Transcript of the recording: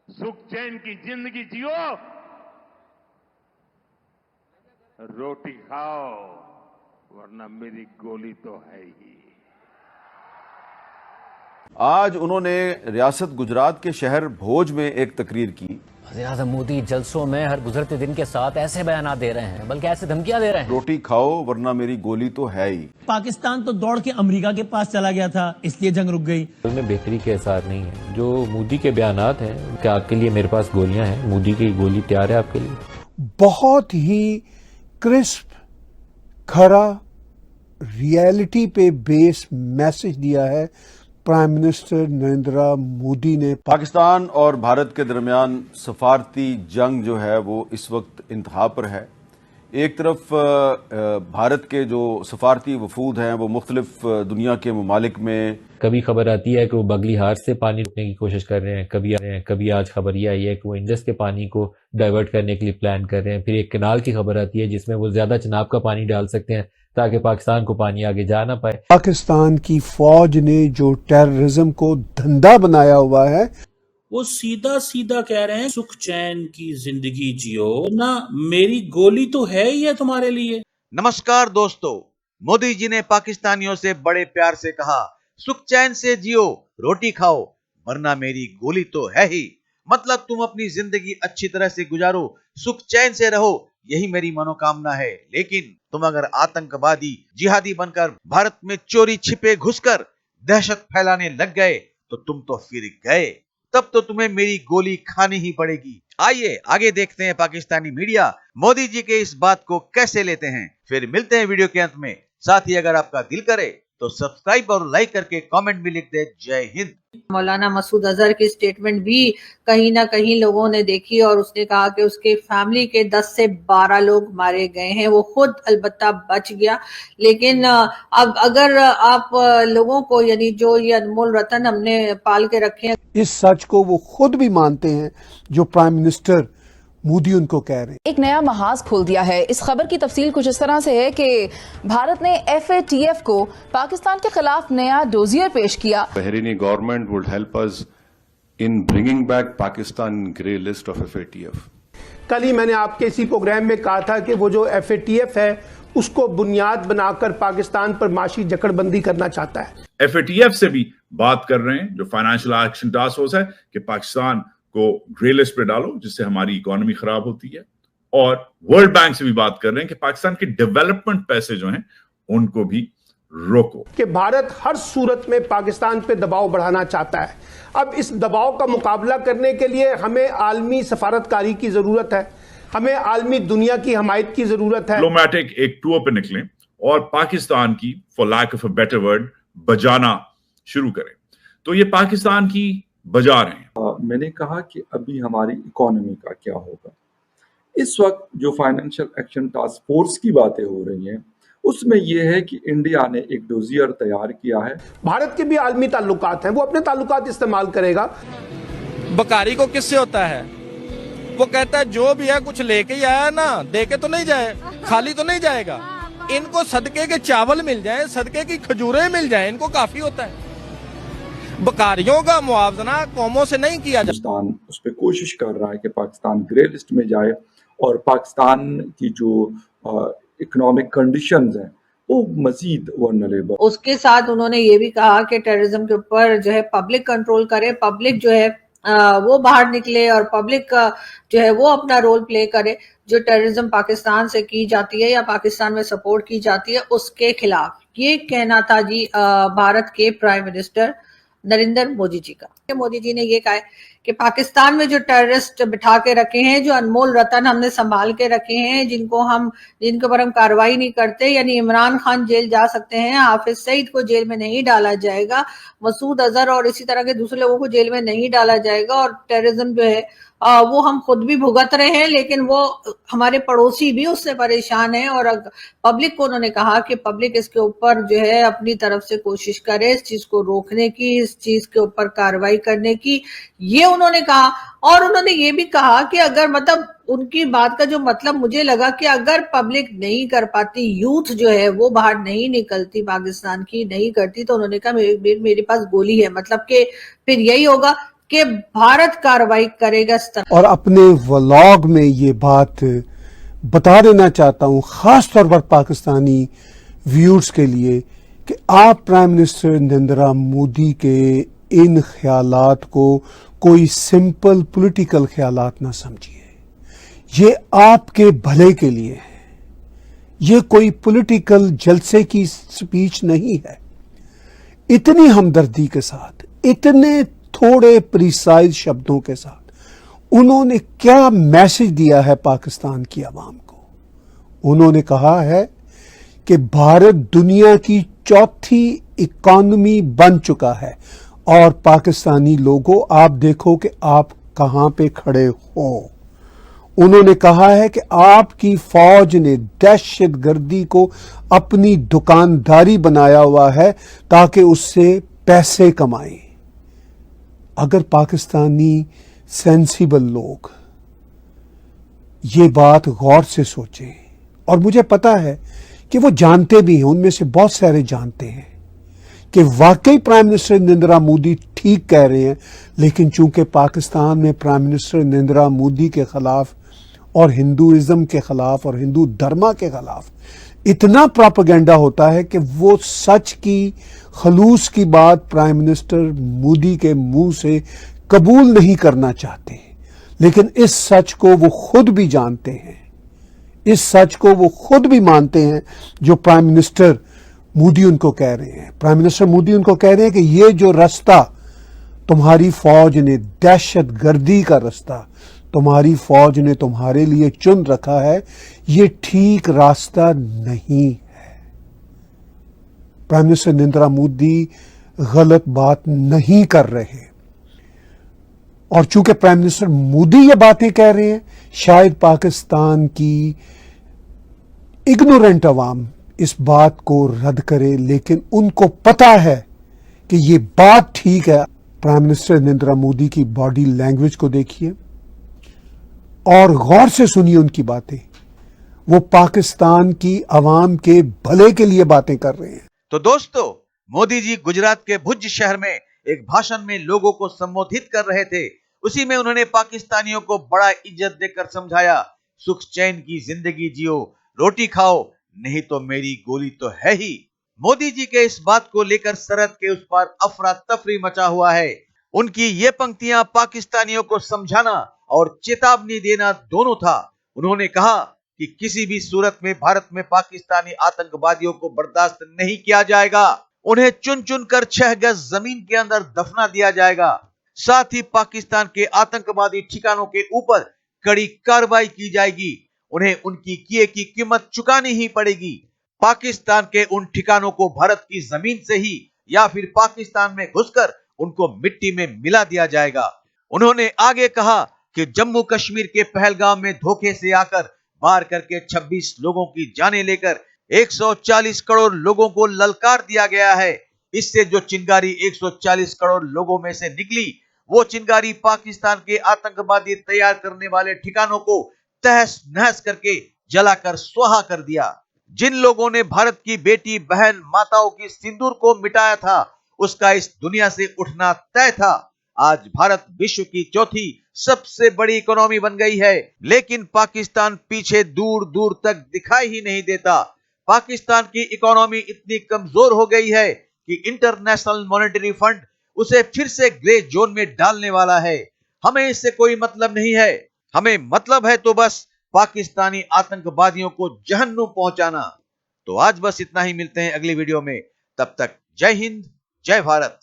सुख चैन की जिंदगी जियो, रोटी खाओ, वरना मेरी गोली तो है ही। आज उन्होंने रियासत गुजरात के शहर भोज में एक तकरीर की। वज़ीर-ए-आज़म मोदी जलसों में हर गुजरते दिन के साथ ऐसे बयान दे रहे हैं, बल्कि ऐसे धमकियां दे रहे हैं। रोटी खाओ वरना मेरी गोली तो है ही। पाकिस्तान तो दौड़ के अमेरिका के पास चला गया था, इसलिए जंग रुक गई। में बेहतरी के आसार नहीं है। जो मोदी के बयानात हैं कि आपके लिए मेरे पास गोलियां हैं, मोदी की गोली तैयार है आपके लिए। बहुत ही क्रिस्प, खरा, रियलिटी पे बेस मैसेज दिया है प्राइम मिनिस्टर नरेंद्र मोदी ने। पाकिस्तान और भारत के दरमियान सफारती जंग जो है वो इस वक्त इंतहा पर है। एक तरफ भारत के जो सफारती वफूद हैं वो मुख्तलिफ दुनिया के ममालिक में, कभी खबर आती है कि वो बगली हार से पानी रोकने की कोशिश कर रहे हैं, कभी आज खबर ये आई है कि वो इंडस के पानी को डाइवर्ट करने के लिए प्लान कर रहे हैं। फिर एक कनाल की खबर आती है जिसमें वो ज्यादा चिनाब का पानी डाल सकते हैं ताकि पाकिस्तान को पानी आगे जा ना पाए। पाकिस्तान की फौज ने जो टेररिज्म को धंधा बनाया हुआ है, वो सीधा सीधा कह रहे हैं सुख चैन की जिंदगी जियो ना, मेरी गोली तो है ही है तुम्हारे लिए। नमस्कार दोस्तों, मोदी जी ने पाकिस्तानियों से बड़े प्यार से कहा, सुख चैन से जियो, रोटी खाओ, वरना मेरी गोली तो है ही। मतलब तुम अपनी जिंदगी अच्छी तरह से गुजारो, सुख चैन से रहो, यही मेरी मनोकामना है। लेकिन तुम अगर आतंकवादी जिहादी बनकर भारत में चोरी छिपे घुसकर दहशत फैलाने लग गए तो तुम तो फिर गए, तब तो तुम्हें मेरी गोली खानी ही पड़ेगी। आइए आगे देखते हैं पाकिस्तानी मीडिया मोदी जी के इस बात को कैसे लेते हैं। फिर मिलते हैं वीडियो के अंत में। साथ ही अगर आपका दिल करे तो सब्सक्राइब और लाइक करके कमेंट भी लिख दे। जय हिंद। मौलाना मसूद अजहर की स्टेटमेंट भी कहीं ना कहीं लोगों ने देखी और उसने कहा कि उसके फैमिली के 10 से 12 लोग मारे गए हैं। वो खुद अलबत्ता बच गया, लेकिन अब अगर आप लोगों को, यानी जो ये अनमोल रतन हमने पाल के रखे हैं, इस सच को वो खुद भी मानते हैं जो प्राइम मिनिस्टर मोदी उनको कह रहे हैं। एक नया महाज खोल दिया है। इस खबर की तफसील कुछ इस तरह से है कि भारत ने FATF को पाकिस्तान के खिलाफ नया डोजियर पेश किया। Bahraini government would help us in bringing back Pakistan grey list of FATF. कल ही मैंने आपके इसी प्रोग्राम में कहा था कि वो जो FATF है उसको बुनियाद बनाकर पाकिस्तान पर माशी जकड़बंदी करना चाहता है। FATF से भी बात कर रहे हैं, जो फाइनेंशियल एक्शन टास्क फोर्स है, कि पाकिस्तान को ग्रे लिस्ट पे डालो जिससे हमारी इकोनॉमी खराब होती है। और वर्ल्ड बैंक से भी बात कर रहे हैं कि पाकिस्तान के डेवलपमेंट पैसे जो हैं उनको भी रोको। कि भारत हर सूरत में पाकिस्तान पे दबाव बढ़ाना चाहता है। अब इस दबाव का मुकाबला करने के लिए हमें आलमी सफारतकारी की जरूरत है, हमें आलमी दुनिया की हमायत की जरूरत है। डिप्लोमेटिक एक टूर पे निकलें और पाकिस्तान की, for lack of a better word, बजाना शुरू करें। तो ये पाकिस्तान की बजा रहे हैं। मैंने कहा कि अभी हमारी इकोनॉमी का क्या होगा। इस वक्त जो फाइनेंशियल एक्शन टास्क फोर्स की बातें हो रही हैं उसमें यह है कि इंडिया ने एक डोजियर तैयार किया है। भारत के भी आलमी ताल्लुकात हैं, वो अपने ताल्लुकात इस्तेमाल करेगा। बकारी को किससे होता है? वो कहता है जो भी है कुछ लेके ही आया ना, दे के तो नहीं जाए, खाली तो नहीं जाएगा। इनको सदके के चावल मिल जाए, सदके की खजूरें मिल जाए, इनको काफी होता है। बकारियों का मुआवजा कौमों से नहीं किया जाता। पाकिस्तान उस पर कोशिश कर रहा है कि पाकिस्तान ग्रे लिस्ट में जाए और पाकिस्तान की जो इकोनॉमिक कंडीशंस हैं वो मजीद वल्नरेबल। उसके साथ उन्होंने ये भी कहा कि टेररिज्म के ऊपर जो है पब्लिक कंट्रोल करे, पब्लिक जो है वो बाहर निकले और पब्लिक जो है वो अपना रोल प्ले करे। जो टेररिज्म पाकिस्तान से की जाती है या पाकिस्तान में सपोर्ट की जाती है उसके खिलाफ, ये कहना था जी भारत के प्राइम मिनिस्टर नरेंद्र मोदी जी का। मोदी जी ने ये कहा है कि पाकिस्तान में जो टेररिस्ट बिठा के रखे हैं, जो अनमोल रतन हमने संभाल के रखे हैं, जिनके ऊपर हम कार्रवाई नहीं करते, यानी इमरान खान जेल जा सकते हैं, हाफिज सईद को जेल में नहीं डाला जाएगा, मसूद अजहर और इसी तरह के दूसरे लोगों को जेल में नहीं डाला जाएगा। और टेररिज्म जो है वो हम खुद भी भुगत रहे हैं, लेकिन वो हमारे पड़ोसी भी उससे परेशान हैं। और पब्लिक को उन्होंने कहा कि पब्लिक इसके ऊपर जो है अपनी तरफ से कोशिश करे इस चीज को रोकने की, इस चीज के ऊपर कार्रवाई करने की, ये उन्होंने कहा। और उन्होंने ये भी कहा कि अगर, मतलब उनकी बात का जो मतलब मुझे लगा कि अगर पब्लिक नहीं कर पाती, यूथ जो है वो बाहर नहीं निकलती, पाकिस्तान की नहीं करती, तो उन्होंने कहा मेरे पास गोली है। मतलब कि फिर यही होगा कि भारत कार्रवाई करेगा इस तरह। और अपने व्लॉग में ये बात बता देना चाहता हूं खास तौर पर पाकिस्तानी व्यूअर्स के लिए कि आप प्राइम मिनिस्टर नरेंद्र मोदी के इन ख्यालात को कोई सिंपल पॉलिटिकल ख्यालात ना समझिए। ये आपके भले के लिए है, ये कोई पॉलिटिकल जलसे की स्पीच नहीं है। इतनी हमदर्दी के साथ, इतने थोड़े प्रिसाइज शब्दों के साथ उन्होंने क्या मैसेज दिया है पाकिस्तान की आवाम को। उन्होंने कहा है कि भारत दुनिया की चौथी इकॉनमी बन चुका है और पाकिस्तानी लोगों आप देखो कि आप कहां पे खड़े हो। उन्होंने कहा है कि आपकी फौज ने दहशतगर्दी को अपनी दुकानदारी बनाया हुआ है ताकि उससे पैसे कमाएं। अगर पाकिस्तानी सेंसिबल लोग ये बात गौर से सोचें, और मुझे पता है कि वो जानते भी हैं, उनमें से बहुत सारे जानते हैं कि वाकई प्राइम मिनिस्टर नरेंद्र मोदी ठीक कह रहे हैं, लेकिन चूंकि पाकिस्तान में प्राइम मिनिस्टर नरेंद्र मोदी के खिलाफ और हिंदुइज्म के खिलाफ और हिंदू धर्म के खिलाफ इतना प्रोपेगेंडा होता है कि वो सच की खलूस की बात प्राइम मिनिस्टर मोदी के मुंह से कबूल नहीं करना चाहते। लेकिन इस सच को वो खुद भी जानते हैं, इस सच को वो खुद भी मानते हैं जो प्राइम मिनिस्टर मोदी उनको कह रहे हैं। प्राइम मिनिस्टर मोदी उनको कह रहे हैं कि ये जो रास्ता तुम्हारी फौज ने, दहशतगर्दी का रास्ता तुम्हारी फौज ने तुम्हारे लिए चुन रखा है, ये ठीक रास्ता नहीं है। प्राइम मिनिस्टर नरेंद्र मोदी गलत बात नहीं कर रहे, और चूंकि प्राइम मिनिस्टर मोदी ये बातें कह रहे हैं, शायद पाकिस्तान की इग्नोरेंट अवाम इस बात को रद्द करे, लेकिन उनको पता है कि ये बात ठीक है। प्राइम मिनिस्टर नरेंद्र मोदी की बॉडी लैंग्वेज को देखिए और गौर से सुनिए उनकी बातें। वो पाकिस्तान की अवाम के भले के लिए बातें कर रहे हैं। तो दोस्तों, मोदी जी गुजरात के भुज शहर में एक भाषण में लोगों को संबोधित कर रहे थे। उसी में उन्होंने पाकिस्तानियों को बड़ा इज्जत देकर समझाया, सुख चैन की जिंदगी जियो, रोटी खाओ, नहीं तो मेरी गोली तो है ही। मोदी जी के इस बात को लेकर सरहद के उस पार अफरा तफरी मचा हुआ है। उनकी ये पंक्तियां पाकिस्तानियों को समझाना और चेतावनी देना दोनों था। उन्होंने कहा कि किसी भी सूरत में भारत में पाकिस्तानी आतंकवादियों को बर्दाश्त नहीं किया जाएगा। उन्हें चुन चुन कर 6 गज जमीन के अंदर दफना दिया जाएगा। साथ ही पाकिस्तान के आतंकवादी ठिकानों के ऊपर कड़ी कार्रवाई की जाएगी। उन्हें उनकी किए की कीमत चुकानी ही पड़ेगी। पाकिस्तान के उन ठिकानों को भारत की जमीन से ही या फिर पाकिस्तान में घुसकर उनको मिट्टी में मिला दिया जाएगा। उन्होंने आगे कहा कि जम्मू कश्मीर के पहलगाम में धोखे से आकर मार करके 26 लोगों की जानें लेकर 140 करोड़ लोगों को ललकार दिया गया है। इससे जो चिंगारी 140 करोड़ लोगों में से निकली, वो चिंगारी पाकिस्तान के आतंकवादी तैयार करने वाले ठिकानों को तहस नहस करके जलाकर स्वाहा कर दिया। जिन लोगों ने भारत की बेटी बहन माताओं की सिंदूर को मिटाया था, उसका इस दुनिया से उठना तय था। आज भारत विश्व की चौथी सबसे बड़ी इकोनॉमी बन गई है, लेकिन पाकिस्तान पीछे दूर दूर तक दिखाई ही नहीं देता। पाकिस्तान की इकोनॉमी इतनी कमजोर हो गई है कि इंटरनेशनल मॉनेटरी फंड उसे फिर से ग्रे जोन में डालने वाला है। हमें इससे कोई मतलब नहीं है। हमें मतलब है तो बस पाकिस्तानी आतंकवादियों को जहन्नुम पहुंचाना। तो आज बस इतना ही, मिलते हैं अगली वीडियो में। तब तक जय हिंद, जय भारत।